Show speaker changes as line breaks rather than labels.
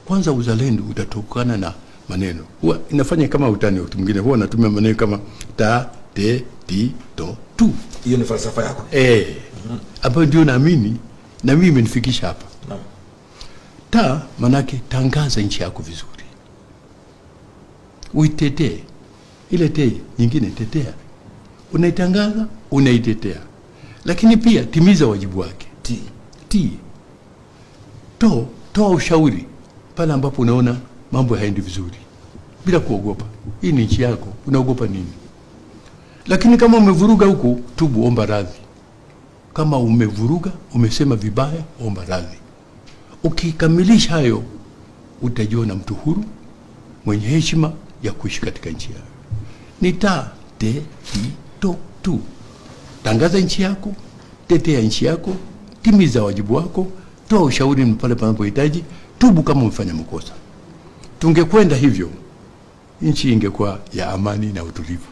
Kwanza uzalendo utatokana na maneno. Huwa inafanya kama utani, wakati mwingine huwa natumia maneno kama ta, te, ti, to, tu.
Hiyo ni falsafa yako.
Ambayo ndio naamini na mimi imenifikisha hapa.
Naam.
Ta manake tangaza nchi yako vizuri. Uitetee. Ile te nyingine tetea. Unaitangaza, unaitetea. Lakini pia timiza wajibu wake. Ti. Toa ushauri pale ambapo unaona mambo hayaendi vizuri bila kuogopa. Hii ni nchi yako, unaogopa nini? Lakini kama umevuruga huko, tubu, omba radhi. Kama umevuruga, umesema vibaya, omba radhi. Ukikamilisha hayo, utajiona mtu huru, mwenye heshima ya kuishi katika nchi yako. Ni ta, te, ti, to, tu. Tangaza nchi yako, tetea nchi yako, timiza wajibu wako, toa ushauri pale panapohitaji, tubu kama umefanya makosa. Tungekwenda hivyo, nchi ingekuwa ya amani na utulivu.